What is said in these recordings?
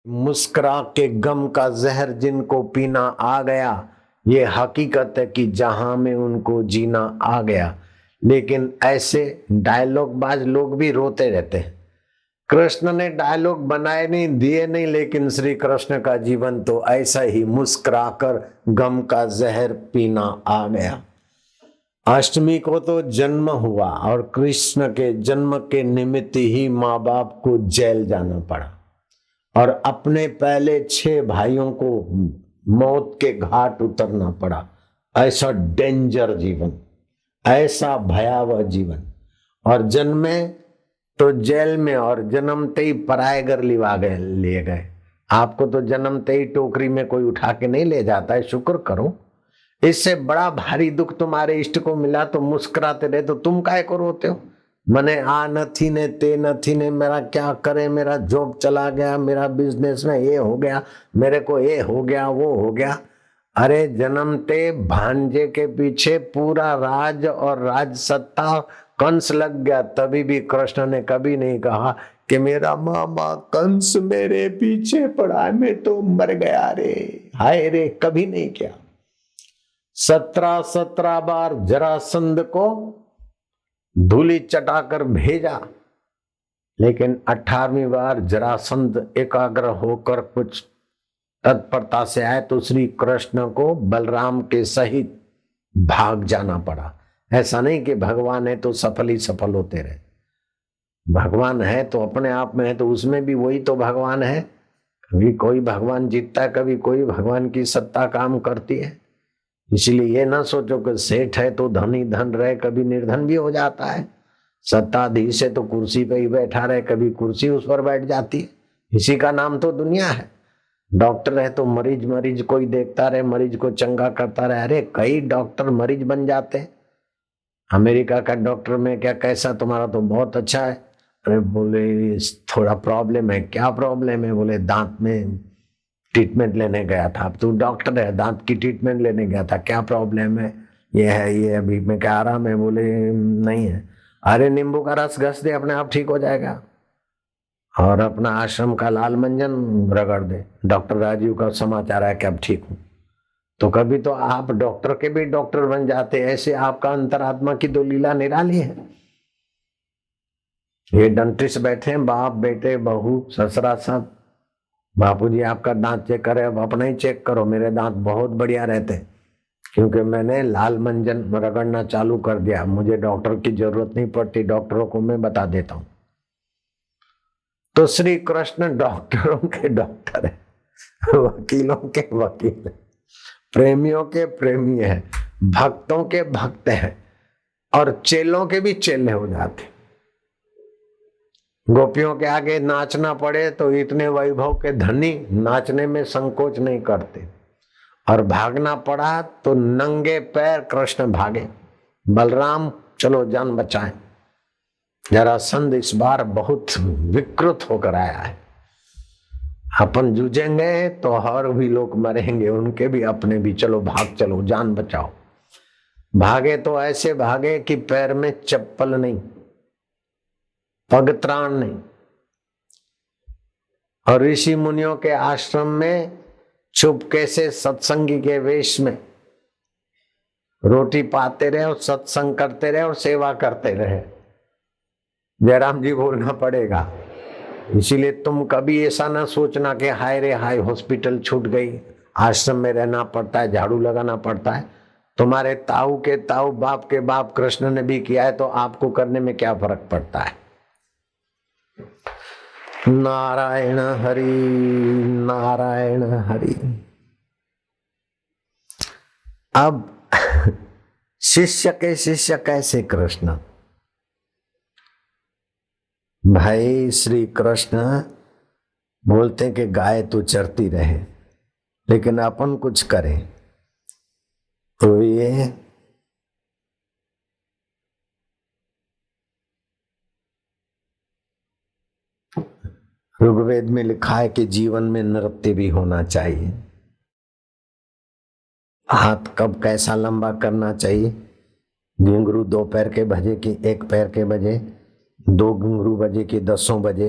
मुस्कुरा के गम का जहर जिनको पीना आ गया, ये हकीकत है कि जहां में उनको जीना आ गया। लेकिन ऐसे डायलॉग बाज लोग भी रोते रहते हैं। कृष्ण ने डायलॉग बनाए नहीं, दिए नहीं, लेकिन श्री कृष्ण का जीवन तो ऐसा ही मुस्कुराकर गम का जहर पीना आ गया। अष्टमी को तो जन्म हुआ और कृष्ण के जन्म के निमित्त ही माँ बाप को जेल जाना पड़ा और अपने पहले 6 भाइयों को मौत के घाट उतरना पड़ा। ऐसा डेंजर जीवन, ऐसा भयावह जीवन। और जन्मे तो जेल में और जन्मते ही पराये घर लिए गए। आपको तो जन्मते ही टोकरी में कोई उठा के नहीं ले जाता है, शुक्र करो। इससे बड़ा भारी दुख तुम्हारे इष्ट को मिला तो मुस्कुराते रहे, तो तुम काहे को रोते हो? मने आ नथी ने ते नथी ने, मेरा क्या करे, मेरा जॉब चला गया, मेरा बिजनेस में ये हो गया, मेरे को ये हो गया, वो हो गया। अरे जन्मते भांजे के पीछे पूरा राज और राज सत्ता कंस लग गया, तभी भी कृष्ण ने कभी नहीं कहा कि मेरा मामा कंस मेरे पीछे पड़ा, मैं तो मर गया रे, हाय रे, कभी नहीं किया। 17 बार जरासंध को धूली चटाकर भेजा, लेकिन 18वीं बार जरासंध एकाग्र होकर कुछ तत्परता से आए तो श्री कृष्ण को बलराम के सहित भाग जाना पड़ा। ऐसा नहीं कि भगवान है तो सफल ही सफल होते रहे। भगवान है तो अपने आप में है, तो उसमें भी वही तो भगवान है। कभी कोई भगवान जीतता है, कभी कोई भगवान की सत्ता काम करती है। इसलिए ये ना सोचो कि सेठ है तो धनी धन रहे, कभी निर्धन भी हो जाता है। सत्ताधीश है तो कुर्सी पे ही बैठा रहे, कभी कुर्सी उस पर बैठ जाती है। इसी का नाम तो दुनिया है। डॉक्टर है तो मरीज कोई देखता रहे, मरीज को चंगा करता रहे। अरे कई डॉक्टर मरीज बन जाते हैं। अमेरिका का डॉक्टर में क्या, कैसा, तुम्हारा तो बहुत अच्छा है। अरे बोले थोड़ा प्रॉब्लम है। क्या प्रॉब्लम है? बोले दांत में ट्रीटमेंट लेने गया था। अब तू डॉक्टर है, दांत की ट्रीटमेंट लेने गया था, क्या प्रॉब्लम है? ये है, ये अभी मैं क्या आराम है? बोले नहीं है। अरे नींबू का रस घस दे, अपने आप ठीक हो जाएगा। और अपना आश्रम का लाल मंजन रगड़ दे। डॉक्टर राजीव का समाचार है कि अब ठीक हूं। तो कभी तो आप डॉक्टर के भी डॉक्टर बन जाते। ऐसे आपका अंतरात्मा की तो लीला निराली है। ये डेंटिस्ट बैठे हैं, बाप बेटे बहू ससुरा सब। बापूजी आपका दांत चेक करे, अब अपना ही चेक करो। मेरे दांत बहुत बढ़िया रहते क्योंकि मैंने लाल मंजन रगड़ना चालू कर दिया। मुझे डॉक्टर की जरूरत नहीं पड़ती, डॉक्टरों को मैं बता देता हूं। तो श्री कृष्ण डॉक्टरों के डॉक्टर है, वकीलों के वकील है, प्रेमियों के प्रेमी है, भक्तों के भक्त हैं और चेलों के भी चेले हो जाते। गोपियों के आगे नाचना पड़े तो इतने वैभव के धनी नाचने में संकोच नहीं करते, और भागना पड़ा तो नंगे पैर कृष्ण भागे। बलराम चलो जान बचाएं। जरासंध इस बार बहुत विकृत होकर आया है। अपन जूझेंगे तो और भी लोग मरेंगे, उनके भी अपने भी। चलो भाग, चलो जान बचाओ। भागे तो ऐसे भागे कि पैर में चप्पल नहीं, पगत्राण नहीं। और ऋषि मुनियों के आश्रम में चुपके से सत्संगी के वेश में रोटी पाते रहे और सत्संग करते रहे और सेवा करते रहे। जयराम जी बोलना पड़ेगा। इसीलिए तुम कभी ऐसा ना सोचना कि हाय रे हाय हॉस्पिटल छूट गई, आश्रम में रहना पड़ता है, झाड़ू लगाना पड़ता है। तुम्हारे ताऊ के ताऊ बाप के बाप कृष्ण ने भी किया है, तो आपको करने में क्या फर्क पड़ता है? नारायण हरि नारायण हरि। अब शिष्य के शिष्य कैसे कृष्ण? भाई श्री कृष्ण बोलते कि गाय तो चरती रहे, लेकिन अपन कुछ करें तो ये ऋग्वेद में लिखा है कि जीवन में नृत्य भी होना चाहिए। हाथ कब कैसा लंबा करना चाहिए? घुंघरू 2 पैर के बजे की 1 पैर के बजे, 2 घुंघरू बजे की 10 बजे,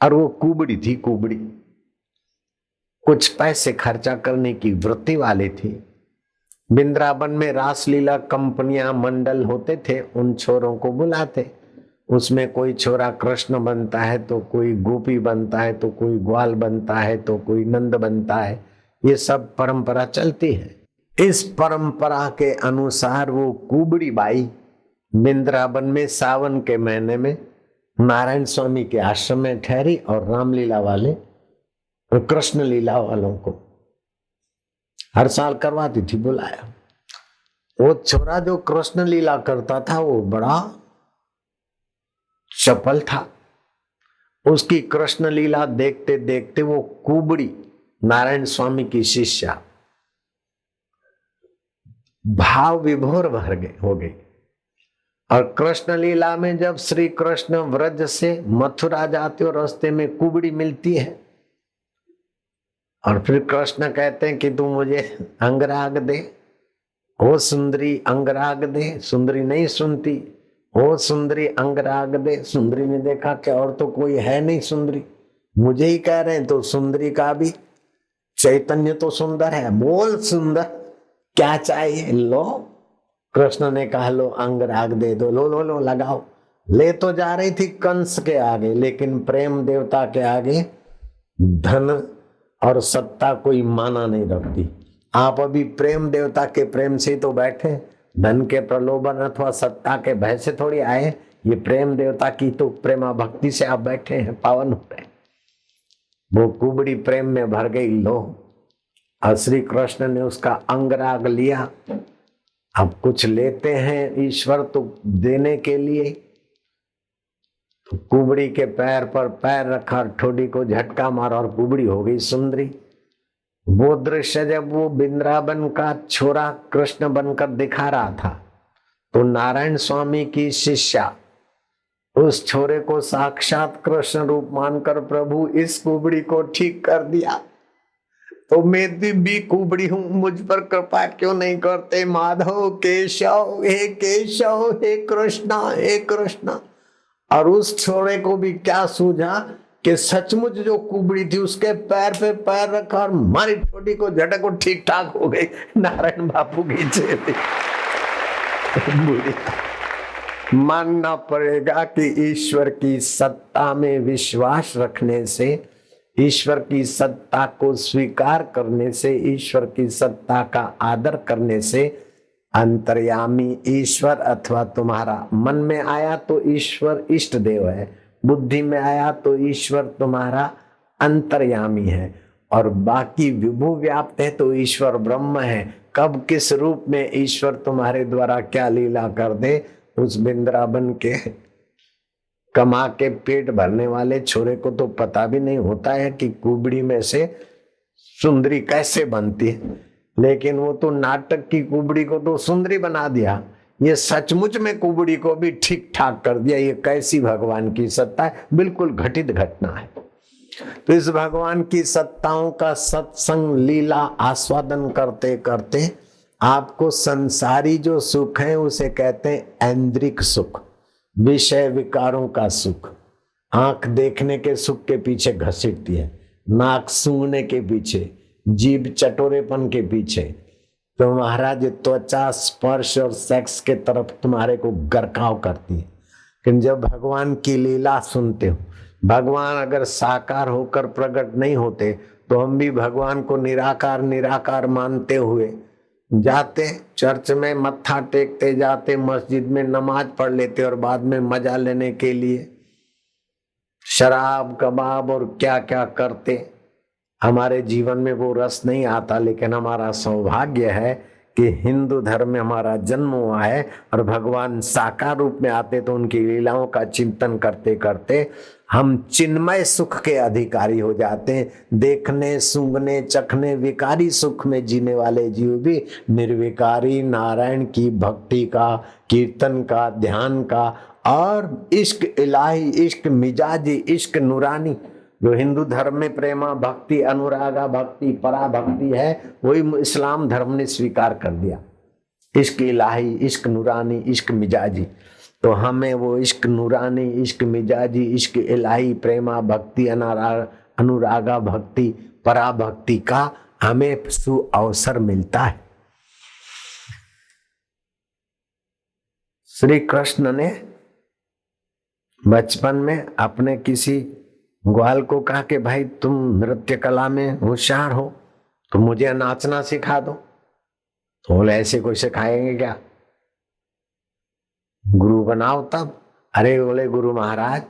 और वो कुबड़ी थी, कुबड़ी कुछ पैसे खर्चा करने की वृत्ति वाली थी। वृंदावन में रासलीला कंपनियां मंडल होते थे, उन छोरों को बुलाते। उसमें कोई छोरा कृष्ण बनता है तो कोई गोपी बनता है तो कोई ग्वाल बनता है तो कोई नंद बनता है। ये सब परंपरा चलती है। इस परंपरा के अनुसार वो कुबड़ी बाई वृंदावन में सावन के महीने में नारायण स्वामी के आश्रम में ठहरी और रामलीला वाले और कृष्ण लीला वालों को हर साल करवाती थी, बुलाया। वो छोरा जो कृष्ण लीला करता था वो बड़ा चपल था। उसकी कृष्ण लीला देखते देखते वो कुबड़ी नारायण स्वामी की शिष्या भाव विभोर हो गई। और कृष्ण लीला में जब श्री कृष्ण व्रज से मथुरा जाते और रास्ते में कुबड़ी मिलती है और फिर कृष्ण कहते हैं कि तू मुझे अंगराग दे, ओ सुंदरी अंगराग दे। सुंदरी नहीं सुनती, ओ सुंदरी अंगराग दे। सुंदरी ने देखा कि और तो कोई है नहीं सुंदरी, मुझे ही कह रहे हैं, तो सुंदरी का भी चैतन्य तो सुंदर है, बोल सुंदर क्या चाहिए, लो। कृष्ण ने कहा लो अंगराग दे दो, लो लो लो लगाओ। ले तो जा रही थी कंस के आगे, लेकिन प्रेम देवता के आगे धन और सत्ता कोई माना नहीं रखती। आप अभी प्रेम देवता के प्रेम से तो बैठे, धन के प्रलोभन अथवा सत्ता के भय से थोड़ी आए। ये प्रेम देवता की तो प्रेमा भक्ति से आप बैठे हैं, पावन हो रहे। वो कुबड़ी प्रेम में भर गई, लो। और श्री कृष्ण ने उसका अंगराग लिया। अब कुछ लेते हैं ईश्वर तो देने के लिए, तो कुबड़ी के पैर पर पैर रखा, ठोडी को झटका मारा और कुबड़ी हो गई सुंदरी। वो दृश्य जब वो वृंदावन का छोरा कृष्ण बनकर दिखा रहा था तो नारायण स्वामी की शिष्या उस छोरे को साक्षात कृष्ण रूप मानकर प्रभु इस कुबड़ी को ठीक कर दिया। तो मैं भी कुबड़ी हूं, मुझ पर कृपा क्यों नहीं करते माधव केशव, हे केशव, हे कृष्णा, हे कृष्णा। और उस छोरे को भी क्या सूझा कि सचमुच जो कुबड़ी थी उसके पैर पे पैर रखा और मारी ठोडी को झटक को ठीक ठाक हो गई। नारायण बापू की चेली मानना पड़ेगा कि ईश्वर की सत्ता में विश्वास रखने से, ईश्वर की सत्ता को स्वीकार करने से, ईश्वर की सत्ता का आदर करने से अंतर्यामी ईश्वर अथवा तुम्हारा मन में आया तो ईश्वर इष्ट देव है, बुद्धि में आया तो ईश्वर तुम्हारा अंतर्यामी है, और बाकी विभू व्याप्त है तो ईश्वर ब्रह्म है। कब किस रूप में ईश्वर तुम्हारे द्वारा क्या लीला कर दे, उस वृंदावन के कमा के पेट भरने वाले छोरे को तो पता भी नहीं होता है कि कुबड़ी में से सुंदरी कैसे बनती है। लेकिन वो तो नाटक की कुबड़ी को तो सुंदरी बना दिया, ये सचमुच में कुबड़ी को भी ठीक ठाक कर दिया। ये कैसी भगवान की सत्ता है, बिल्कुल घटित घटना है। तो इस भगवान की सत्ताओं का सत्संग लीला आस्वादन करते करते आपको संसारी जो सुख है उसे कहते हैं ऐन्द्रिक सुख, विषय विकारों का सुख। आंख देखने के सुख के पीछे घसीटती है, नाक सूंघने के पीछे, जीभ चटोरेपन के पीछे, तो महाराज त्वचा स्पर्श और सेक्स के तरफ तुम्हारे को गरकाव करती है। लेकिन जब भगवान की लीला सुनते हो, भगवान अगर साकार होकर प्रकट नहीं होते तो हम भी भगवान को निराकार निराकार मानते हुए जाते, चर्च में मत्था टेकते जाते, मस्जिद में नमाज पढ़ लेते और बाद में मजा लेने के लिए शराब कबाब और क्या क्या करते। हमारे जीवन में वो रस नहीं आता। लेकिन हमारा सौभाग्य है कि हिंदू धर्म में हमारा जन्म हुआ है और भगवान साकार रूप में आते तो उनकी लीलाओं का चिंतन करते करते हम चिन्मय सुख के अधिकारी हो जाते हैं। देखने सूंघने चखने विकारी सुख में जीने वाले जीव भी निर्विकारी नारायण की भक्ति का, कीर्तन का, ध्यान का और इश्क इलाही, इश्क मिजाजी, इश्क नूरानी जो हिंदू धर्म में प्रेमा भक्ति, अनुरागा भक्ति, परा भक्ति है, वही इस्लाम धर्म ने स्वीकार कर दिया। इश्क इलाही, इश्क नूरानी, इश्क मिजाजी। तो हमें वो इश्क नूरानी, इश्क मिजाजी, इश्क इलाही, प्रेमा भक्ति, अनुरागा भक्ति, पराभक्ति का हमें सुअवसर मिलता है। श्री कृष्ण ने बचपन में अपने किसी ग्वाल को कहा कि भाई तुम नृत्य कला में होशियार हो तो मुझे नाचना सिखा दो। तो बोले ऐसे कोई सिखाएंगे क्या, गुरु बनाओ तब। अरे बोले गुरु महाराज,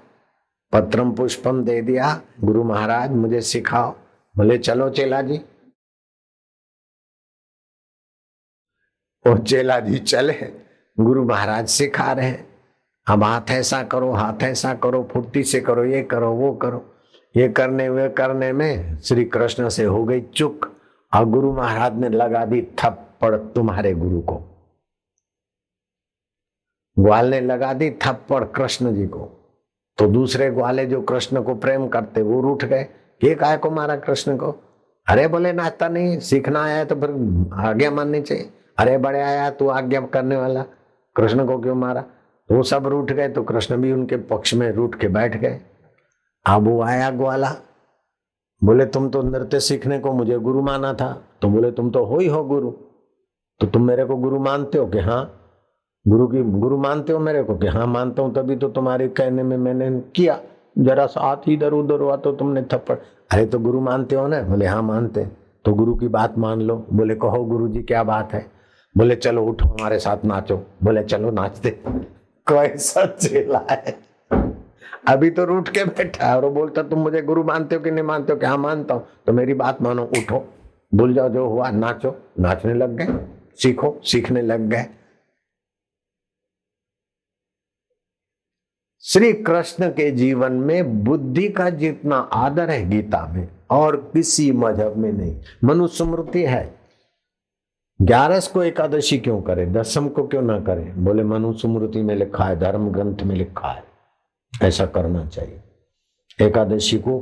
पत्रम पुष्पम दे दिया, गुरु महाराज मुझे सिखाओ। बोले चलो चेला जी। वो चेला जी चले, गुरु महाराज सिखा रहे हैं, अब हाथ ऐसा करो, हाथ ऐसा करो, फुर्ती से करो, ये करो वो करो। ये करने वे करने में श्री कृष्ण से हो गई चूक और गुरु महाराज ने लगा दी थप्पड़ तुम्हारे गुरु को। ग्वाल ने लगा दी थप्पड़ कृष्ण जी को। तो दूसरे ग्वाले जो कृष्ण को प्रेम करते वो रूठ गए, ये काय को मारा कृष्ण को। अरे बोले नाचता नहीं, सीखना आया तो फिर आज्ञा माननी चाहिए। अरे बड़े आया तू आज्ञा करने वाला, कृष्ण को क्यों मारा। वो सब रूठ गए तो कृष्ण भी उनके पक्ष में रूठ के बैठ गए। अब वो आया ग्वाला, बोले तुम तो नृत्य सीखने को मुझे गुरु माना था। तो बोले तुम तो हो ही हो गुरु, तो तुम मेरे को गुरु मानते हो कि हाँ, गुरु मानते हो मेरे को कि हाँ मानता हूं, तभी तो तुम्हारे कहने में मैंने किया, जरा सा हाथ इधर उधर हुआ तो तुमने थप्पड़। अरे तो गुरु मानते हो ना। बोले हाँ मानते। तो गुरु की बात मान लो। बोले कहो गुरु जी क्या बात है। बोले चलो उठो हमारे साथ नाचो। बोले चलो नाचते। कैसा चेला है, अभी तो रूठ के बैठा है और वो बोलता तुम मुझे गुरु मानते हो कि नहीं मानते हो। क्या मानता हूं, तो मेरी बात मानो, उठो, भूल जाओ जो हुआ, नाचो। नाचने लग गए, सीखो, सीखने लग गए। श्री कृष्ण के जीवन में बुद्धि का जितना आदर है गीता में और किसी मजहब में नहीं। मनुस्मृति है, 11 को एकादशी क्यों करे, 10 को क्यों ना करे। बोले मनुस्मृति में लिखा है, धर्म ग्रंथ में लिखा है, ऐसा करना चाहिए। एकादशी को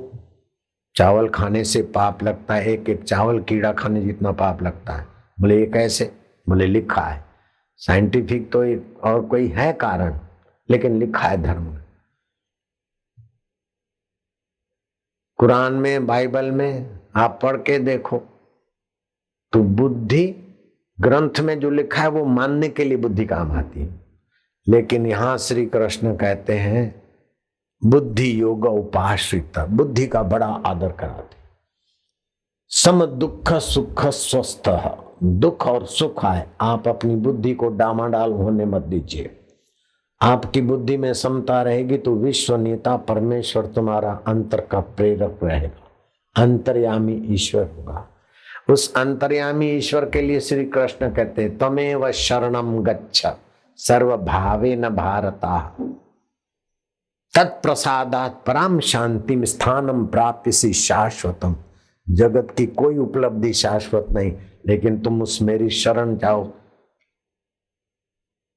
चावल खाने से पाप लगता है, एक एक चावल कीड़ा खाने जितना पाप लगता है। बोले ये कैसे। बोले लिखा है, साइंटिफिक तो एक और कोई है कारण, लेकिन लिखा है धर्म में, कुरान में, बाइबल में आप पढ़ के देखो तो बुद्धि ग्रंथ में जो लिखा है वो मानने के लिए बुद्धि काम आती है। लेकिन यहां श्री कृष्ण कहते हैं बुद्धि योग उपाश्रित, बुद्धि का बड़ा आदर कराते। सम दुख सुख स्वस्थ, दुख और सुख आए आप अपनी बुद्धि को डामाडाल होने मत दीजिए। आपकी बुद्धि में समता रहेगी तो विश्वनीयता परमेश्वर तुम्हारा अंतर का प्रेरक रहेगा, अंतर्यामी ईश्वर होगा। उस अंतर्यामी ईश्वर के लिए श्री कृष्ण कहते हैं तमेव शरणम गच्छ सर्वभावेन भारता तत्प्रसादात् पराम शांतिम स्थानम प्राप्यसि शाश्वतम। जगत की कोई उपलब्धि शाश्वत नहीं, लेकिन तुम उस मेरी शरण जाओ।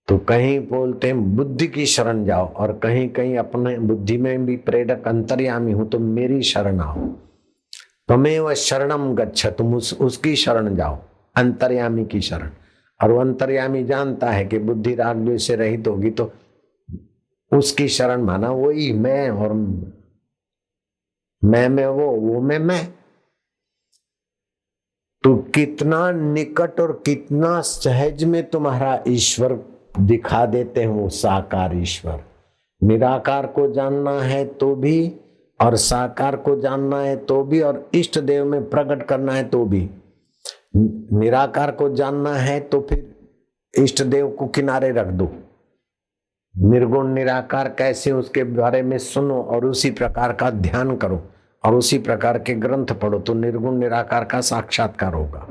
तो कहीं बोलते हैं बुद्धि की शरण जाओ और कहीं कहीं अपने बुद्धि में भी प्रेरक अंतर्यामी हूं तो मेरी शरण आओ। तमेव शरणम गच्छ, तुम उसकी शरण जाओ, अंतर्यामी की शरण। और वो अंतर्यामी जानता है कि बुद्धि राग द्वेष से रहित होगी तो उसकी शरण माना वही मैं, और मैं में वो में मैं। तो कितना निकट और कितना सहज में तुम्हारा ईश्वर दिखा देते हैं वो साकार ईश्वर। निराकार को जानना है तो भी और साकार को जानना है तो भी और इष्ट देव में प्रकट करना है तो भी। निराकार को जानना है तो फिर इष्ट देव को किनारे रख दो, निर्गुण निराकार कैसे उसके बारे में सुनो और उसी प्रकार का ध्यान करो और उसी प्रकार के ग्रंथ पढ़ो तो निर्गुण निराकार का साक्षात्कार होगा।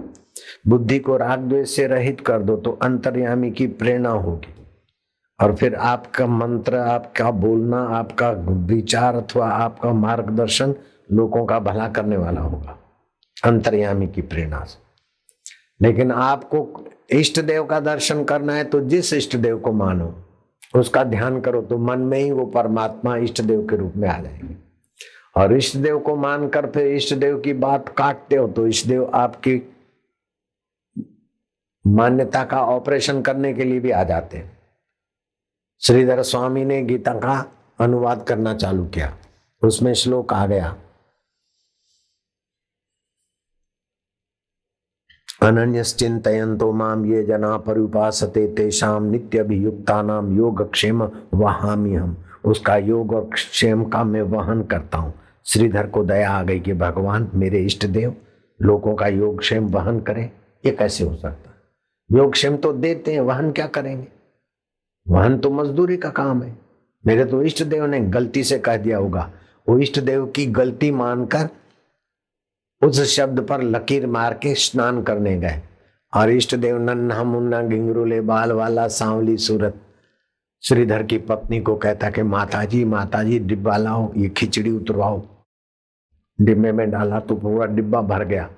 बुद्धि को राग द्वेष से रहित कर दो तो अंतर्यामी की प्रेरणा होगी और फिर आपका मंत्र, आपका बोलना, आपका विचार अथवा आपका मार्गदर्शन लोगों का भला करने वाला होगा अंतर्यामी की प्रेरणा से। लेकिन आपको इष्ट देव का दर्शन करना है तो जिस इष्ट देव को मानो उसका ध्यान करो तो मन में ही वो परमात्मा इष्ट देव के रूप में आ जाएंगे। और इष्ट देव को मानकर फिर इष्ट देव की बात काटते हो तो इष्ट देव आपकी मान्यता का ऑपरेशन करने के लिए भी आ जाते हैं। श्रीधर स्वामी ने गीता का अनुवाद करना चालू किया। उसमें श्लोक आ गया, अनन्यश्चिन्तयन्तो माम ये जना पर्युपासते तेषाम नित्यभियुक्तानाम योगक्षेम वहामि हम। उसका योग और क्षेम का मैं वहन करता हूँ। श्रीधर को दया आ गई कि भगवान मेरे इष्ट देव लोगों का योगक्षेम वहन करें, ये कैसे हो सकता? योगक्षेम तो देते हैं, वहन क्या करेंगे? वहन तो मजदूरी का काम है। मेरे तो इष्ट देव ने गलती से कह दिया होगा, वो इष्ट देव की गलती मानकर उस शब्द पर लकीर मार के स्नान करने गए, और इष्ट देव नन्हा मुन्ना घिंगरूले बाल वाला सांवली सूरत श्रीधर की पत्नी को कहता कि माताजी डिब्बा लाओ, ये खिचड़ी उतरवाओ। डिब्बे में डाला तो पूरा डिब्बा भर गया।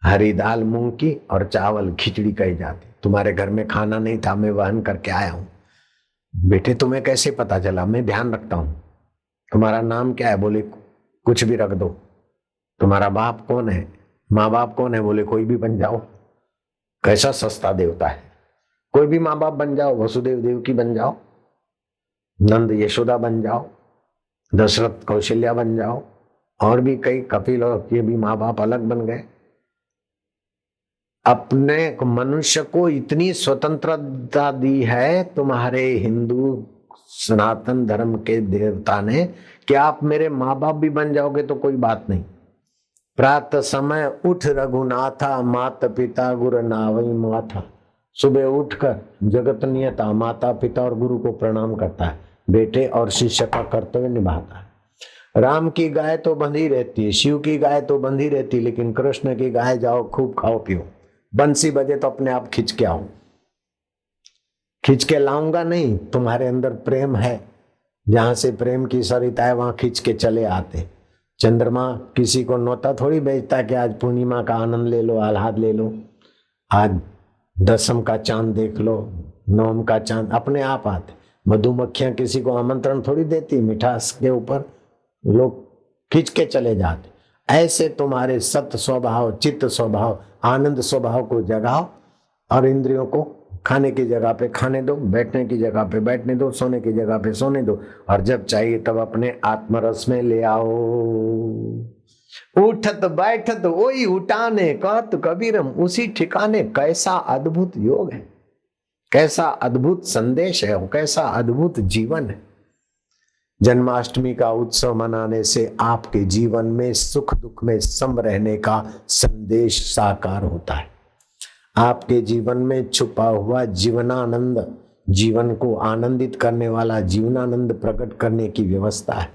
हरी दाल मूंग की और चावल खिचड़ी कही जाती। तुम्हारे घर में खाना नहीं था, मैं वहन करके आया हूं। बेटे तुम्हें कैसे पता चला? मैं ध्यान रखता हूं। तुम्हारा नाम क्या है? बोले कुछ भी रख दो। तुम्हारा बाप कौन है? माँ बाप कौन है? बोले कोई भी बन जाओ। कैसा सस्ता देवता है, कोई भी माँ बाप बन जाओ। वसुदेव देवकी बन जाओ, नंद यशोदा बन जाओ, दशरथ कौशल्या बन जाओ, और भी कई कपिल और ये भी माँ बाप अलग बन गए। अपने मनुष्य को इतनी स्वतंत्रता दी है तुम्हारे हिंदू सनातन धर्म के देवता ने कि आप मेरे माँ बाप भी बन जाओगे तो कोई बात नहीं। प्रातः समय उठ रघुनाथा, माता पिता गुरु नावई माथा। सुबह उठकर जगत नियता माता पिता और गुरु को प्रणाम करता है, बेटे और शिष्य का कर्तव्य निभाता है। राम की गाय तो बंधी रहती है, शिव की गाय तो बंधी रहती है, लेकिन कृष्ण की गाय जाओ खूब खाओ पियो। बंसी बजे तो अपने आप खींच के आओ। खींच के लाऊंगा नहीं, तुम्हारे अंदर प्रेम है। जहां से प्रेम की सरिता है वहां खींच के चले आते। चंद्रमा किसी को नौता थोड़ी भेजता कि आज पूर्णिमा का आनंद ले लो, आह्लाद ले लो, आज दसम का चांद देख लो, नवम का चांद अपने आप आते। मधुमक्खियां किसी को आमंत्रण थोड़ी देती, मिठास के ऊपर लोग खींच के चले जाते। ऐसे तुम्हारे सत्य स्वभाव, चित्त स्वभाव, आनंद स्वभाव को जगाओ और इंद्रियों को खाने की जगह पे खाने दो, बैठने की जगह पे बैठने दो, सोने की जगह पे सोने दो, और जब चाहिए तब अपने आत्मरस में ले आओ। उठत बैठत वही उठाने, कहत कबीरम उसी ठिकाने। कैसा अद्भुत योग है, कैसा अद्भुत संदेश है, कैसा अद्भुत जीवन है। जन्माष्टमी का उत्सव मनाने से आपके जीवन में सुख दुख में सम रहने का संदेश साकार होता है। आपके जीवन में छुपा हुआ जीवनानंद, जीवन को आनंदित करने वाला जीवनानंद प्रकट करने की व्यवस्था है।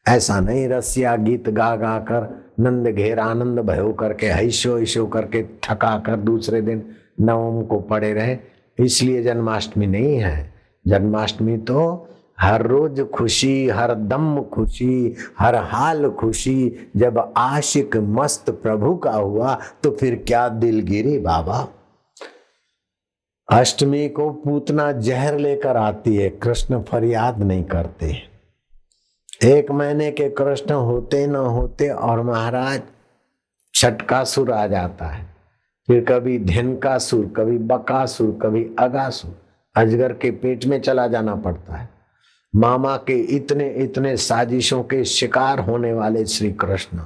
ऐसा नहीं रसिया गीत गा गा कर नंद घेर आनंद भयो करके हैशो हैशो करके थका कर दूसरे दिन नवम को पड़े रहे। इसलिए जन्माष्टमी नहीं है। जन्माष्टमी तो हर रोज खुशी, हर दम खुशी, हर हाल खुशी। जब आशिक मस्त प्रभु का हुआ तो फिर क्या दिलगिरी बाबा। अष्टमी को पूतना जहर लेकर आती है, कृष्ण फरियाद नहीं करते। 1 महीने के कृष्ण होते न होते और महाराज छटकासुर आ जाता है। फिर कभी धिनकासुर, कभी बकासुर, कभी अगासुर, अजगर के पेट में चला जाना पड़ता है। मामा के इतने इतने साजिशों के शिकार होने वाले श्री कृष्ण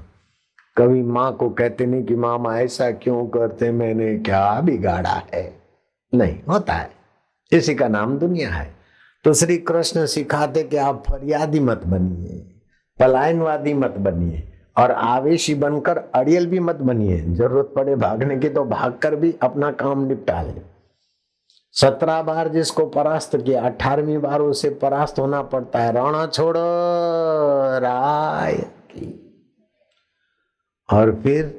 कभी माँ को कहते नहीं कि मामा ऐसा क्यों करते, मैंने क्या बिगाड़ा है। नहीं होता है, इसी का नाम दुनिया है। तो श्री कृष्ण सिखाते कि आप फरियादी मत बनिए, पलायनवादी मत बनिए, और आवेशी बनकर अड़ियल भी मत बनिए। जरूरत पड़े भागने की तो भागकर भी अपना काम निपटा ले। 17 बार जिसको परास्त किया, 18वीं बार उसे परास्त होना पड़ता है। राणा छोड़ो राय की। और फिर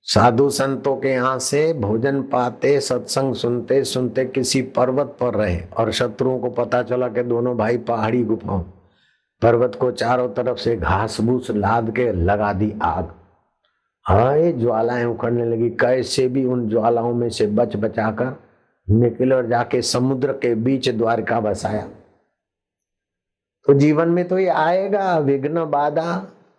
साधु संतों के यहाँ से भोजन पाते, सत्संग सुनते सुनते किसी पर्वत पर रहे, और शत्रुओं को पता चला कि दोनों भाई पहाड़ी गुफाओं, पर्वत को चारों तरफ से घास भूस लाद के लगा दी आग। हाय ज्वालाएं उखड़ने लगी। कैसे भी उन ज्वालाओं में से बच बचाकर निकले और जाके समुद्र के बीच द्वारका बसाया। तो जीवन में तो ये आएगा, विघ्न बाधा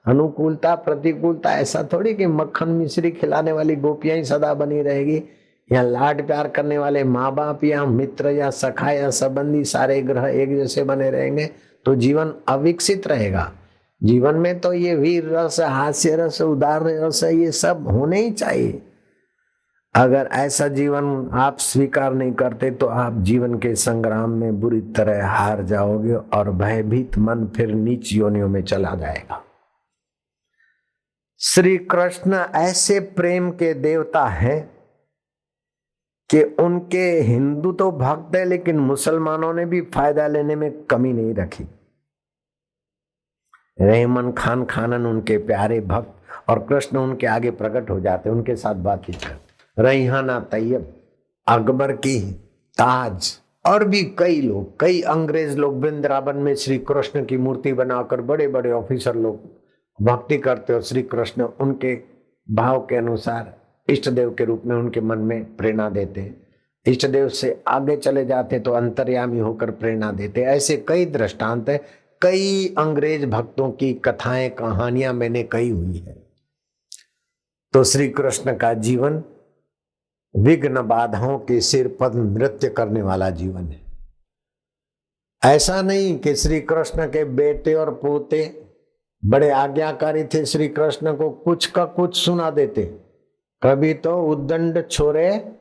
अनुकूलता प्रतिकूलता। ऐसा थोड़ी कि मक्खन मिश्री खिलाने वाली गोपियां ही सदा बनी रहेगी। या लाड प्यार करने वाले माँ बाप या मित्र या सखा या संबंधी सारे ग्रह एक जैसे बने रहेंगे तो जीवन अविकसित रहेगा। जीवन में तो ये वीर रस, हास्य रस, उदार रस, ये सब होने ही चाहिए। अगर ऐसा जीवन आप स्वीकार नहीं करते तो आप जीवन के संग्राम में बुरी तरह हार जाओगे और भयभीत मन फिर नीच योनियों में चला जाएगा। श्री कृष्ण ऐसे प्रेम के देवता हैं कि उनके हिंदू तो भक्त है लेकिन मुसलमानों ने भी फायदा लेने में कमी नहीं रखी। रहमान खान खानन उनके प्यारे भक्त और कृष्ण उनके आगे प्रकट हो जाते, उनके साथ बातचीत करते। रैहाना तैयब, अकबर की ताज और भी कई लोग, कई अंग्रेज लोग वृंदावन में श्री कृष्ण की मूर्ति बनाकर बड़े बड़े ऑफिसर लोग भक्ति करते और श्री कृष्ण उनके भाव के अनुसार इष्ट देव के रूप में उनके मन में प्रेरणा देते। इष्ट देव से आगे चले जाते तो अंतर्यामी होकर प्रेरणा देते। ऐसे कई दृष्टांत है, कई अंग्रेज भक्तों की कथाएं कहानियां मैंने कही हुई है। तो श्री कृष्ण का जीवन विघ्न बाधाओं के सिर पर नृत्य करने वाला जीवन है। ऐसा नहीं कि श्री कृष्ण के बेटे और पोते बड़े आज्ञाकारी थे, श्री कृष्ण को कुछ का कुछ सुना देते। कभी तो उद्दंड छोरे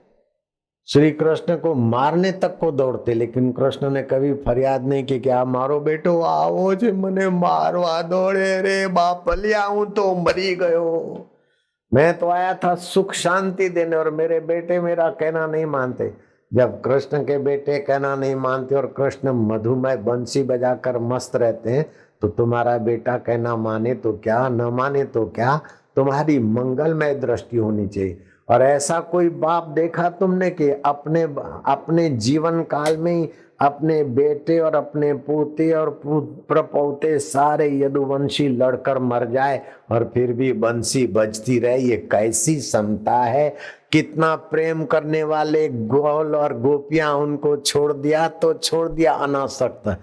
श्री कृष्ण को मारने तक को दौड़ते, लेकिन कृष्ण ने कभी फरियाद नहीं की कि आप मारो बेटो, आओ जे मने मारवा दौड़े रे बाप लिया हूं तो मरी गयो। मैं तो आया था सुख शांति देने और मेरे बेटे मेरा कहना नहीं मानते। जब कृष्ण के बेटे कहना नहीं मानते और कृष्ण मधुमय बंसी बजाकर मस्त रहते हैं तो तुम्हारा बेटा कहना माने तो क्या, न माने तो क्या, तुम्हारी मंगलमय दृष्टि होनी चाहिए। और ऐसा कोई बाप देखा तुमने कि अपने जीवन काल में ही अपने बेटे और अपने पोते और प्रपोते सारे यदुवंशी लड़कर मर जाए और फिर भी बंसी बजती रहे? ये कैसी समता है। कितना प्रेम करने वाले गोल और गोपियां उनको छोड़ दिया तो छोड़ दिया अनासक्त,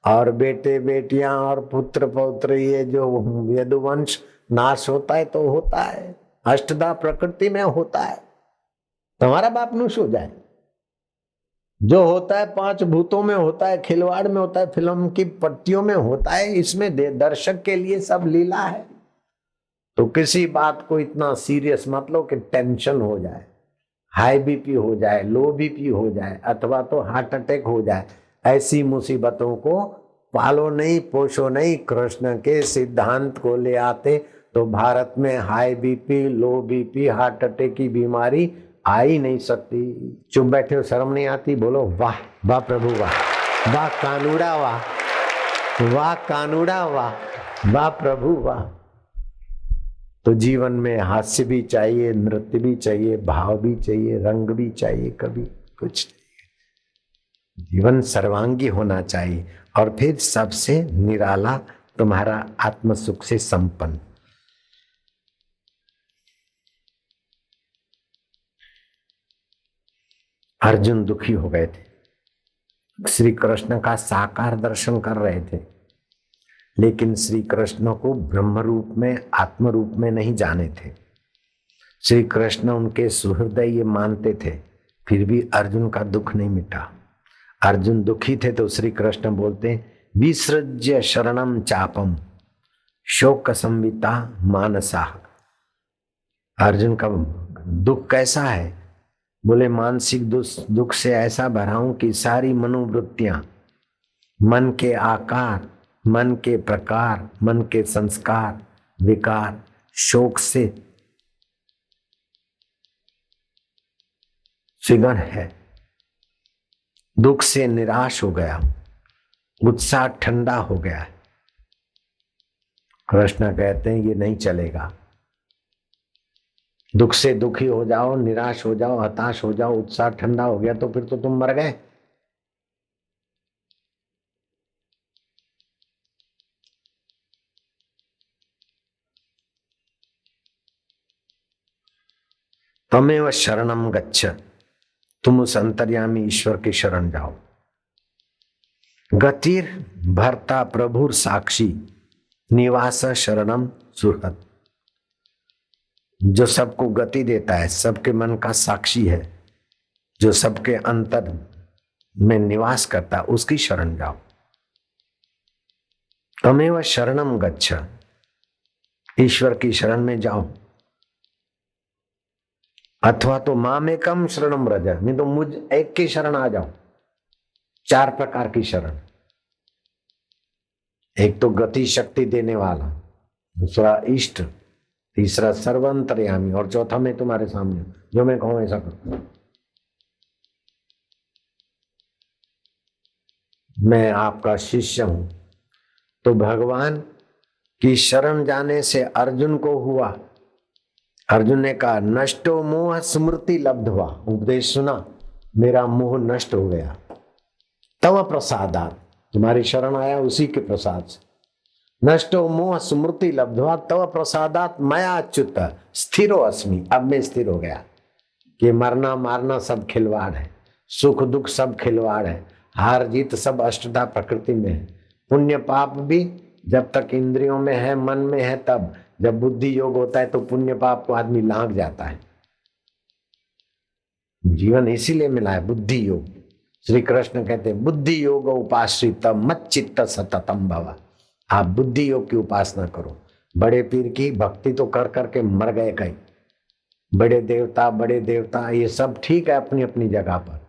और बेटे बेटियां और पुत्र पौत्र ये जो यदुवंश नाश होता है तो होता है, अष्टधा प्रकृति में होता है। तुम्हारा बाप नुश हो जाए, जो होता है पांच भूतों में होता है, खिलवाड़ में होता है, फिल्म की पट्टियों में होता है। इसमें दर्शक के लिए सब लीला है। तो किसी बात को इतना सीरियस मत लो कि टेंशन हो जाए, हाई बीपी हो जाए, लो बीपी हो जाए, अथवा तो हार्ट अटैक हो जाए। ऐसी मुसीबतों को पालो नहीं, पोषो नहीं। कृष्ण के सिद्धांत को ले आते तो भारत में हाई बीपी, लो बीपी, हार्ट अटैक की बीमारी आ ही नहीं सकती। चुप बैठे हो, शर्म नहीं आती? बोलो वाह वाह प्रभु वाह, वाह कानूड़ा वाह, वाह कानूड़ा वाह, वाह प्रभु वाह। तो जीवन में हास्य भी चाहिए, नृत्य भी चाहिए, भाव भी चाहिए, रंग भी चाहिए, कभी कुछ नहीं। जीवन सर्वांगी होना चाहिए और फिर सबसे निराला तुम्हारा आत्म सुख से संपन्न। अर्जुन दुखी हो गए थे, श्री कृष्ण का साकार दर्शन कर रहे थे, लेकिन श्री कृष्ण को ब्रह्म रूप में, आत्म रूप में नहीं जाने थे। श्री कृष्ण उनके सुहृदय ये मानते थे, फिर भी अर्जुन का दुख नहीं मिटा। अर्जुन दुखी थे तो श्री कृष्ण बोलते, विसृज्य शरणम चापम शोक संविता मानसा। अर्जुन का दुख कैसा है? बोले मानसिक दुख से ऐसा भरा हूं कि सारी मनोवृत्तियां, मन के आकार, मन के प्रकार, मन के संस्कार, विकार शोक से सिगन है। दुख से निराश हो गया, उत्साह ठंडा हो गया है। कृष्ण कहते हैं ये नहीं चलेगा। दुख से दुखी हो जाओ, निराश हो जाओ, हताश हो जाओ, उत्साह ठंडा हो गया तो फिर तो तुम मर गए। तमेव शरणम गच्छ, तुम उस अंतर्यामी ईश्वर की शरण जाओ। गतिर भर्ता प्रभुर साक्षी निवास शरणम सुहृत। जो सबको गति देता है, सबके मन का साक्षी है, जो सबके अंतर में निवास करता है, उसकी शरण जाओ। तमेव शरणम गच्छ, ईश्वर की शरण में जाओ। अथवा तो मामेकम शरणम व्रज, नहीं तो मुझ एक की शरण आ जाओ। 4 प्रकार की शरण। एक तो गति शक्ति देने वाला, दूसरा इष्ट, तीसरा सर्वंतर्यामी, और चौथा मैं तुम्हारे सामने, जो मैं कहूं ऐसा करो। मैं आपका शिष्य हूं। तो भगवान की शरण जाने से अर्जुन को हुआ, अर्जुन ने कहा नष्टो मोह स्मृति लब्ध हुआ, उपदेश सुना, मेरा मोह नष्ट हो गया। तव प्रसादात, तुम्हारी शरण आया उसी के प्रसाद से। नष्टो मोह स्मृति लब्धवा तव प्रसादात मया अच्युत स्थिरो अस्मि, अब मैं स्थिर हो गया कि मरना मारना सब खिलवाड़ है, सुख दुख सब खिलवाड़ है, हार जीत सब अष्टधा प्रकृति में है। पुण्य पाप भी जब तक इंद्रियों में है, मन में है, तब जब बुद्धि योग होता है तो पुण्य पाप को आदमी लांघ जाता है। जीवन इसीलिए मिला है बुद्धि योग। श्री कृष्ण कहते हैं बुद्धि योग उपाश्रित मत चित्त सततम भव। आप बुद्धि योग की उपासना करो। बड़े पीर की भक्ति तो कर करके मर गए कई, बड़े देवता ये सब ठीक है अपनी अपनी जगह पर,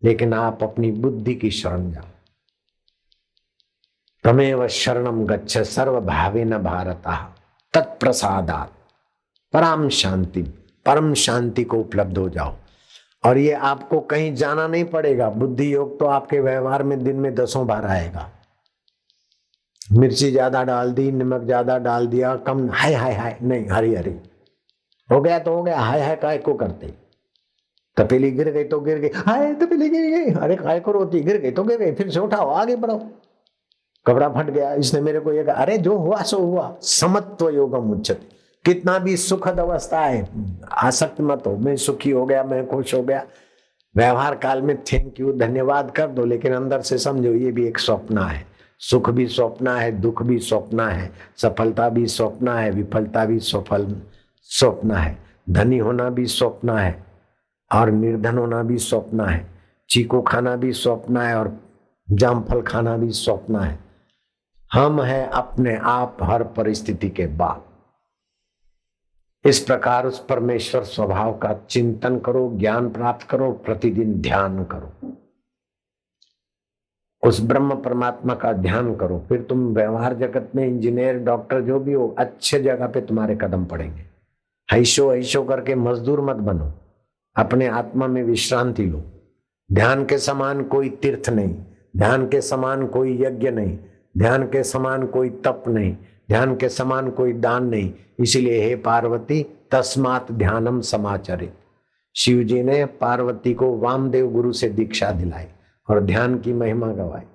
लेकिन आप अपनी बुद्धि की शरण जाओ। तमेव शरणम गच्छ सर्वभावेन भारतः तत्प्रसादात् परम शांति, परम शांति को उपलब्ध हो जाओ। और ये आपको कहीं जाना नहीं पड़ेगा। बुद्धि योग तो आपके व्यवहार में दिन में 10 बार आएगा। मिर्ची ज्यादा डाल दी, नमक ज्यादा डाल दिया, कम, हाय हाय हाय नहीं, हरी हरी हो गया तो हो गया, हाय हाय काय को करते। तपेली गिर गई तो गिर गई, हाय तपेली गिर गई, अरे काय को रोती, गिर गई तो गिर गई, फिर से उठाओ आगे बढ़ो। कपड़ा फट गया, इसने मेरे को ये कहा, अरे जो हुआ सो हुआ। समत्व योगम उच्चते। कितना भी सुखद अवस्था है, आसक्त मत हो, मैं सुखी हो गया, मैं खुश हो गया, व्यवहार काल में थैंक यू धन्यवाद कर दो, लेकिन अंदर से समझो ये भी एक स्वप्न है। सुख भी स्वप्न है, दुख भी स्वप्न है, सफलता भी स्वप्न है, विफलता भी स्वप्न है, धनी होना भी स्वप्न है और निर्धन होना भी स्वप्न है, चीकू खाना भी स्वप्न है और जामफल खाना भी स्वप्न है। हम हैं अपने आप हर परिस्थिति के बाप। इस प्रकार उस परमेश्वर स्वभाव का चिंतन करो, ज्ञान प्राप्त करो, प्रतिदिन ध्यान करो, उस ब्रह्म परमात्मा का ध्यान करो। फिर तुम व्यवहार जगत में इंजीनियर डॉक्टर जो भी हो, अच्छे जगह पे तुम्हारे कदम पड़ेंगे। ऐशो ऐशो करके मजदूर मत बनो, अपने आत्मा में विश्रांति लो। ध्यान के समान कोई तीर्थ नहीं, ध्यान के समान कोई यज्ञ नहीं, ध्यान के समान कोई तप नहीं, ध्यान के समान कोई दान नहीं। इसीलिए हे पार्वती तस्मात् ध्यानम समाचरित। शिव जी ने पार्वती को वामदेव गुरु से दीक्षा दिलाई और ध्यान की महिमा गवाई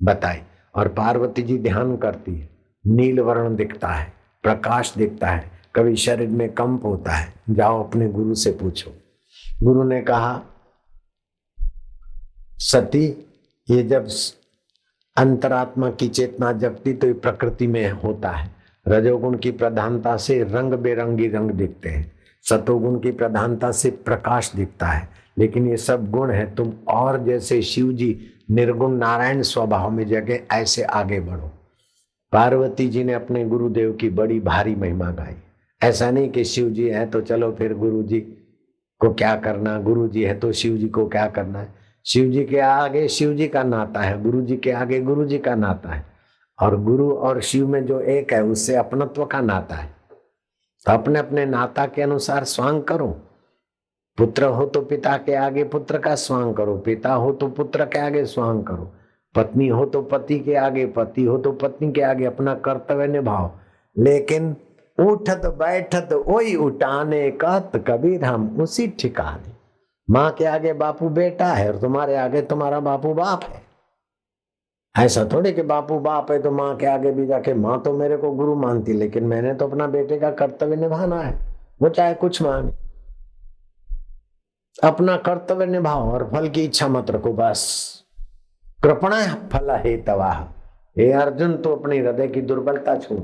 बताई। और पार्वती जी ध्यान करती है, नील वर्ण दिखता है, प्रकाश दिखता है, कभी शरीर में कंप होता है, जाओ अपने गुरु से पूछो। गुरु ने कहा सती, ये जब अंतरात्मा की चेतना जगती तो ये प्रकृति में होता है। रजोगुण की प्रधानता से रंग बेरंगी रंग दिखते हैं, सतोगुण की प्रधानता से प्रकाश दिखता है, लेकिन ये सब गुण है। तुम और जैसे शिव जी निर्गुण नारायण स्वभाव में जगे, ऐसे आगे बढ़ो। पार्वती जी ने अपने गुरुदेव की बड़ी भारी महिमा गाई। ऐसा नहीं कि शिव जी है तो चलो फिर गुरु जी को क्या करना, गुरु जी है तो शिव जी को क्या करना है। शिव जी के आगे शिव जी का नाता है, गुरु जी के आगे गुरु जी का नाता है, और गुरु और शिव में जो एक है उससे अपनत्व का नाता है। तो अपने अपने नाता के अनुसार स्वांग करो। पुत्र हो तो पिता के आगे पुत्र का स्वांग करो, पिता हो तो पुत्र के आगे स्वांग करो, पत्नी हो तो पति के आगे, पति हो तो पत्नी के आगे अपना कर्तव्य निभाओ। लेकिन उठत बैठत वही उठाने कहत कबीर हम उसी ठिकाने। माँ के आगे बापू बेटा है और तुम्हारे आगे तुम्हारा बापू बाप है। ऐसा थोड़े कि बापू बाप है तो माँ के आगे भी जाके, माँ तो मेरे को गुरु मानती, लेकिन मैंने तो अपना बेटे का कर्तव्य निभाना है, वो चाहे कुछ मांगे। अपना कर्तव्य निभाओ और फल की इच्छा मत रखो, बस। कृपणा फल हेतवाह। हे अर्जुन, तो अपनी हृदय की दुर्बलता छोड़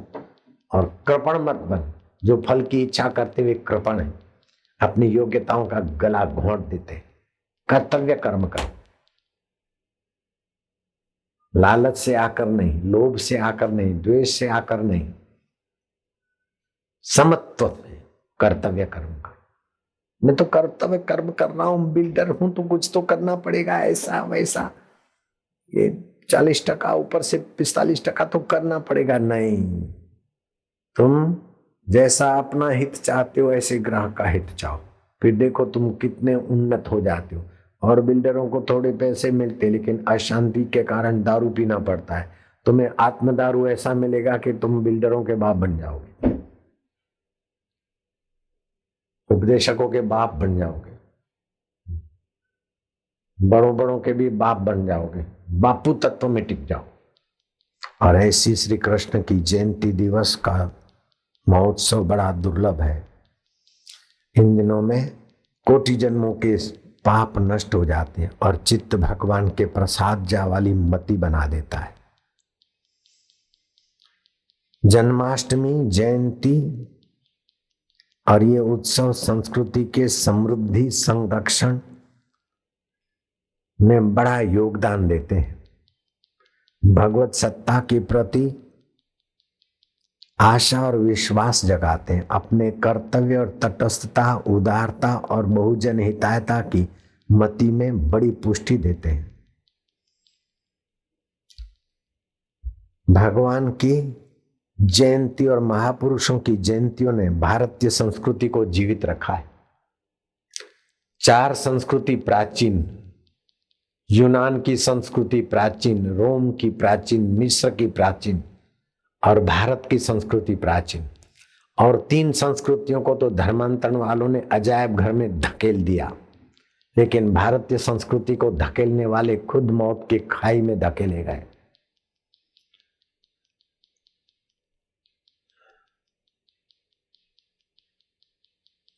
और कृपण मत बन। जो फल की इच्छा करते हुए कृपण है, अपनी योग्यताओं का गला घोंट देते, कर्तव्य कर्म कर, लालच से आकर नहीं, लोभ से आकर नहीं, द्वेष से आकर नहीं, समत्व में कर्तव्य कर्म कर। मैं तो कर्तव्य कर्म कर रहा हूं, बिल्डर हूं तो कुछ तो करना पड़ेगा, ऐसा वैसा, ये 40% ऊपर से 45% तो करना पड़ेगा। नहीं, तुम जैसा अपना हित चाहते हो ऐसे ग्राहक का हित चाहो, फिर देखो तुम कितने उन्नत हो जाते हो। और बिल्डरों को थोड़े पैसे मिलते, लेकिन अशांति के कारण दारू पीना पड़ता है। तुम्हें आत्म दारू ऐसा मिलेगा कि तुम बिल्डरों के बाप बन जाओगे, उपदेशकों के बाप बन जाओगे, बड़ों बड़ों के भी बाप बन जाओगे, बापू तत्व में टिक जाओ। और ऐसी श्री कृष्ण की जयंती दिवस का महोत्सव बड़ा दुर्लभ है। इन दिनों में कोटि जन्मों के पाप नष्ट हो जाते हैं और चित्त भगवान के प्रसाद जा वाली मति बना देता है। जन्माष्टमी, जयंती और ये उत्सव संस्कृति के समृद्धि संरक्षण में बड़ा योगदान देते हैं। भगवत सत्ता के प्रति आशा और विश्वास जगाते हैं। अपने कर्तव्य और तटस्थता, उदारता और बहुजन हितायता की मति में बड़ी पुष्टि देते हैं। भगवान की जयंती और महापुरुषों की जयंतियों ने भारतीय संस्कृति को जीवित रखा है। 4 संस्कृति प्राचीन, यूनान की संस्कृति प्राचीन, रोम की प्राचीन, मिस्र की प्राचीन और भारत की संस्कृति प्राचीन। और 3 संस्कृतियों को तो धर्मांतरण वालों ने अजायब घर में धकेल दिया, लेकिन भारतीय संस्कृति को धकेलने वाले खुद मौत की खाई में धकेले गए।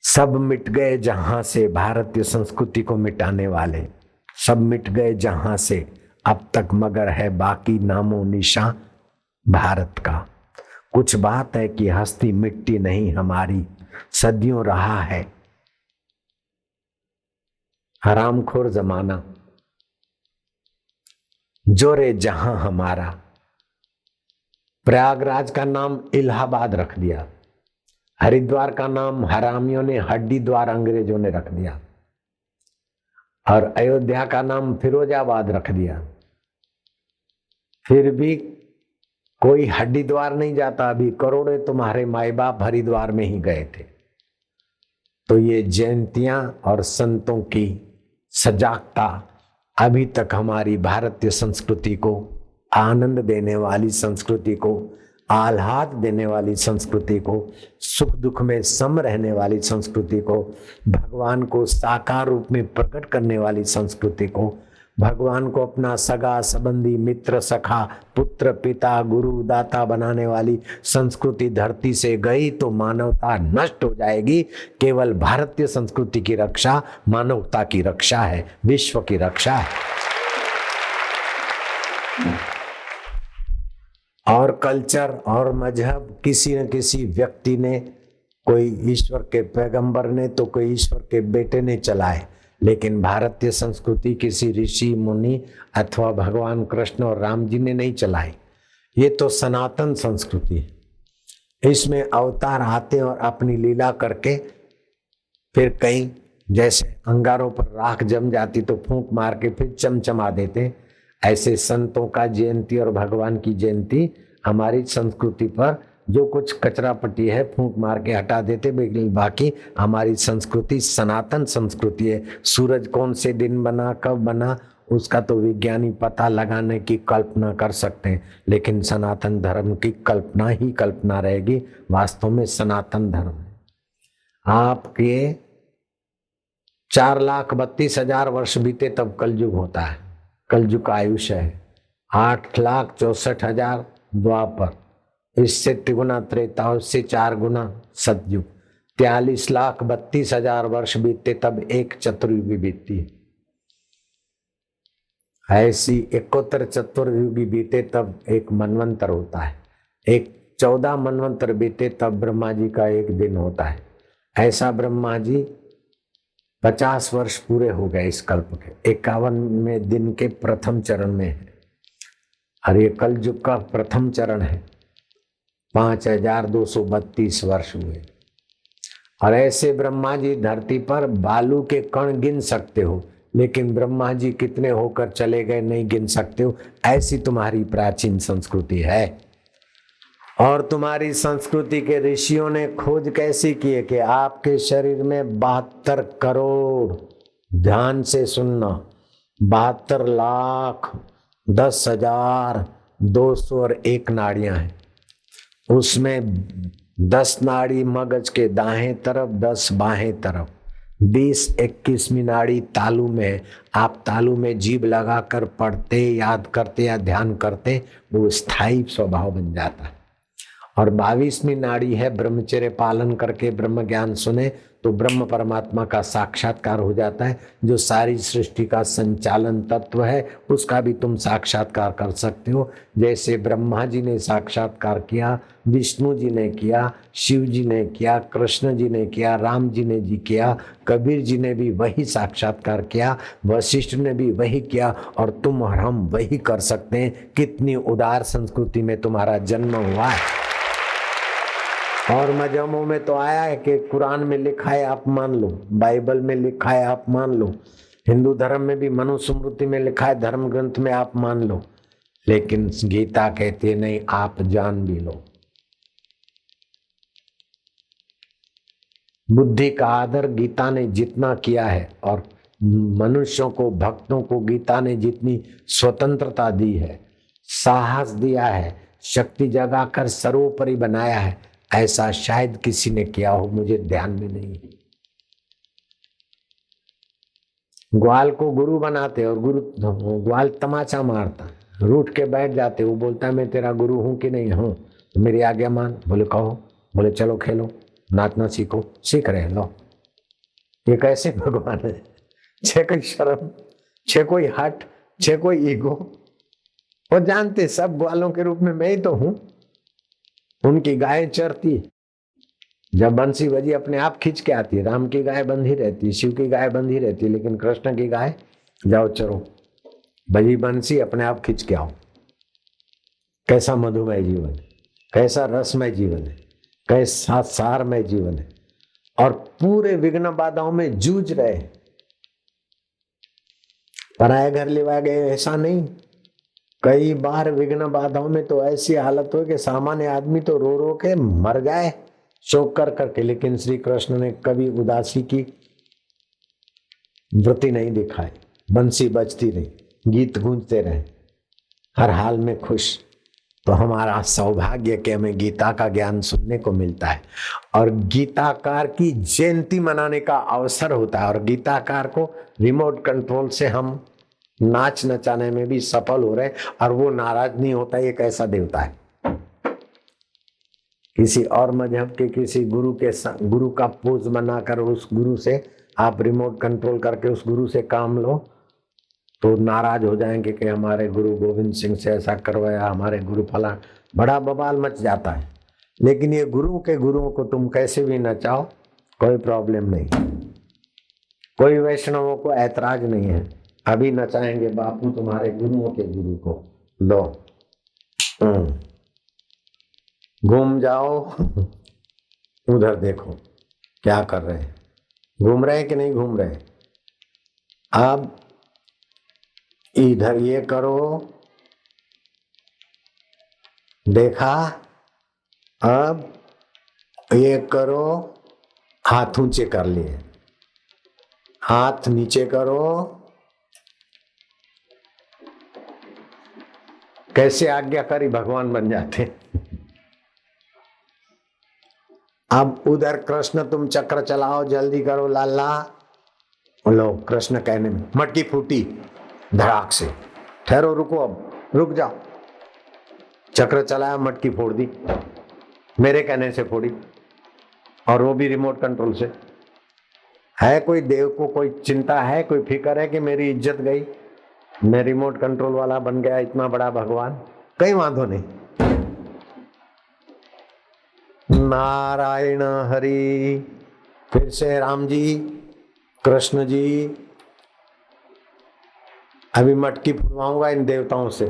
सब मिट गए जहां से भारतीय संस्कृति को मिटाने वाले, सब मिट गए जहां से, अब तक मगर है बाकी नामो निशान भारत का। कुछ बात है कि हस्ती मिट्टी नहीं हमारी, सदियों रहा है हरामखोर जमाना, जोरे जहां हमारा। प्रयागराज का नाम इलाहाबाद रख दिया, हरिद्वार का नाम हरामियों ने, हड्डीद्वार अंग्रेजों ने रख दिया, और अयोध्या का नाम फिरोजाबाद रख दिया। फिर भी कोई हड्डीद्वार नहीं जाता। अभी करोड़ों तुम्हारे माई बाप हरिद्वार में ही गए थे। तो ये जयंतियां और संतों की सजागता अभी तक हमारी भारतीय संस्कृति को आनंद देने वाली संस्कृति को, आह्लाद देने वाली संस्कृति को, सुख दुख में सम रहने वाली संस्कृति को, भगवान को साकार रूप में प्रकट करने वाली संस्कृति को, भगवान को अपना सगा संबंधी मित्र सखा पुत्र पिता गुरु दाता बनाने वाली संस्कृति धरती से गई तो मानवता नष्ट हो जाएगी। केवल भारतीय संस्कृति की रक्षा मानवता की रक्षा है, विश्व की रक्षा है। और कल्चर और मजहब, किसी न किसी व्यक्ति ने, कोई ईश्वर के पैगंबर ने तो कोई ईश्वर के बेटे ने चलाए, लेकिन भारतीय संस्कृति किसी ऋषि मुनि अथवा भगवान कृष्ण और राम जी ने नहीं चलाई। ये तो सनातन संस्कृति है। इसमें अवतार आते और अपनी लीला करके फिर कहीं जैसे अंगारों पर राख जम जाती तो फूंक मार के फिर चमचमा देते। ऐसे संतों का जयंती और भगवान की जयंती हमारी संस्कृति पर जो कुछ कचरा पट्टी है फूंक मार के हटा देते। बाकी हमारी संस्कृति सनातन संस्कृति है। सूरज कौन से दिन बना, कब बना, उसका तो विज्ञानी पता लगाने की कल्पना कर सकते हैं, लेकिन सनातन धर्म की कल्पना ही कल्पना रहेगी। वास्तव में सनातन धर्म है। आपके 4,32,000 वर्ष बीते तब कलयुग होता है। कलयुग का आयुष्य है 8,64,000 द्वापर, इससे तिगुना त्रेता, इससे 4 गुना सतयुग। 43,32,000 वर्ष बीतते तब एक चतुर्युगी बीतती है। ऐसी 71 चतुर्युगी बीते तब एक मनवंतर होता है। एक 14 मनवंतर बीते तब ब्रह्मा जी का एक दिन होता है। ऐसा ब्रह्मा जी 50 वर्ष पूरे हो गए इस कल्प के, 51वें दिन के प्रथम चरण में है और ये कल युग का प्रथम चरण है। 5232 वर्ष हुए और ऐसे ब्रह्मा जी धरती पर बालू के कण गिन सकते हो, लेकिन ब्रह्मा जी कितने होकर चले गए नहीं गिन सकते हो। ऐसी तुम्हारी प्राचीन संस्कृति है। और तुम्हारी संस्कृति के ऋषियों ने खोज कैसी की है कि आपके शरीर में 72 करोड़, ध्यान से सुनना, 72,10,201 नाड़ियां हैं। उसमें 10 नाड़ी मगज के दाएं तरफ, 10 बाएं तरफ, 20-21वीं नाड़ी तालु में है। आप तालु में जीभ लगाकर पढ़ते, याद करते या ध्यान करते, वो स्थायी स्वभाव बन जाता है। और 22वीं नाड़ी है ब्रह्मचर्य पालन करके ब्रह्म ज्ञान सुने तो ब्रह्म परमात्मा का साक्षात्कार हो जाता है। जो सारी सृष्टि का संचालन तत्व है उसका भी तुम साक्षात्कार कर सकते हो। जैसे ब्रह्मा जी ने साक्षात्कार किया, विष्णु जी ने किया, शिव जी ने किया, कृष्ण जी ने किया, राम जी ने किया, कबीर जी ने भी वही साक्षात्कार किया, वशिष्ठ ने भी वही किया और तुम और हम वही कर सकते हैं। कितनी उदार संस्कृति में तुम्हारा जन्म हुआ है। और मजहबों में तो आया है कि कुरान में लिखा है आप मान लो, बाइबल में लिखा है आप मान लो, हिंदू धर्म में भी मनुस्मृति में लिखा है, धर्म ग्रंथ में आप मान लो, लेकिन गीता कहती है नहीं, आप जान भी लो। बुद्धि का आदर गीता ने जितना किया है और मनुष्यों को, भक्तों को गीता ने जितनी स्वतंत्रता दी है, साहस दिया है, शक्ति जगाकर सर्वोपरि बनाया है, ऐसा शायद किसी ने किया हो, मुझे ध्यान में नहीं। ग्वाल को गुरु बनाते और ग्वाल तमाचा मारता, रूठ के बैठ जाते। वो बोलता है मैं तेरा गुरु हूं कि नहीं हूं, तो मेरी आज्ञा मान। बोले कहो, बोले चलो खेलो, नाचना सीखो, सीख रहे लो। ये कैसे भगवान है? छे कोई शर्म, छे कोई हट, छे कोई ईगो। वो जानते सब ग्वालों के रूप में मैं ही तो हूं। उनकी गाय चरती, जब बंसी बजी अपने आप खींच के आती है। राम की गाय बंधी रहती है, शिव की गाय बंधी रहती है, लेकिन कृष्ण की गाय जाओ चरो, बजी बंसी अपने आप खींच के आओ। कैसा मधुमय जीवन है, कैसा रसमय जीवन है, कैसा सारमय जीवन है। और पूरे विघ्न बाधाओं में जूझ रहे, पराये घर लेवा गए ऐसा नहीं। कई बार विघ्न बाधाओं में तो ऐसी हालत हो कि सामान्य आदमी तो रो रो के मर जाए शोक कर करके, लेकिन श्री कृष्ण ने कभी उदासी की वृत्ति नहीं दिखाई। बंसी बजती रही, गीत गूंजते रहे, हर हाल में खुश। तो हमारा सौभाग्य कि हमें गीता का ज्ञान सुनने को मिलता है और गीताकार की जयंती मनाने का अवसर होता है। और गीताकार को रिमोट कंट्रोल से हम नाच नचाने में भी सफल हो रहे और वो नाराज नहीं होता। ये कैसा देवता है? किसी और मजहब के किसी गुरु का पोज बनाकर उस गुरु से आप रिमोट कंट्रोल करके उस गुरु से काम लो तो नाराज हो जाएंगे कि हमारे गुरु गोविंद सिंह से ऐसा करवाया, हमारे गुरु फला, बड़ा बवाल मच जाता है। लेकिन ये गुरु के गुरुओं को तुम कैसे भी नचाओ, कोई प्रॉब्लम नहीं, कोई वैष्णवों को ऐतराज नहीं है। अभी नचाएंगे बापू तुम्हारे गुरुओं के गुरु को, लो घूम जाओ उधर देखो क्या कर रहे हैं, घूम रहे हैं कि नहीं घूम रहे। अब इधर ये करो, देखा, अब ये करो, हाथ ऊंचे कर लिए, हाथ नीचे करो। कैसे आज्ञाकारी भगवान बन जाते। अब उधर कृष्ण तुम चक्र चलाओ, जल्दी करो लाला। लो कृष्ण कहने में मटकी फूटी धड़ाक से, ठहरो, रुको, अब रुक जाओ। चक्र चलाया, मटकी फोड़ दी, मेरे कहने से फोड़ी, और वो भी रिमोट कंट्रोल से। है कोई देव को कोई चिंता है, कोई फिक्र है कि मेरी इज्जत गई, मैं रिमोट कंट्रोल वाला बन गया, इतना बड़ा भगवान? कहीं वांधो नहीं। नारायण हरि। फिर से राम जी कृष्ण जी अभी मटकी फुलवाऊंगा इन देवताओं से।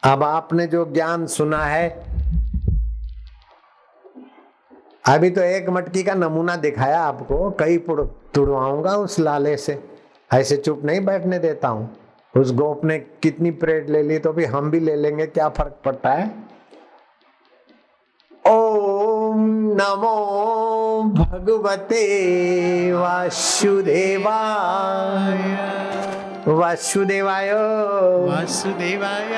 अब आपने जो ज्ञान सुना है, अभी तो एक मटकी का नमूना दिखाया आपको, कई तुड़वाऊंगा उस लाले से, ऐसे चुप नहीं बैठने देता हूं। उस गोप ने कितनी परेड ले ली तो भी हम भी ले लेंगे, क्या फर्क पड़ता है। ओम नमो भगवते वासुदेवाय, वासुदेवाय वासुदेवाय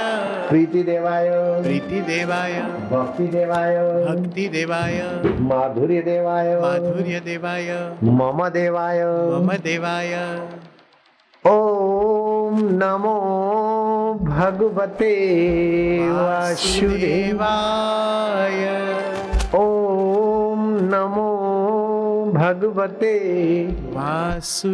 प्रीति देवाय, प्रीति देवाय भक्ति देवाय, भक्ति देवाय माधुर्य देवाय, माधुर्य देवाय मम देवाय, मम देवाय। ओम नमो भगवते वासुदेवाय, ओम नमो भगवते वासुदेवाय।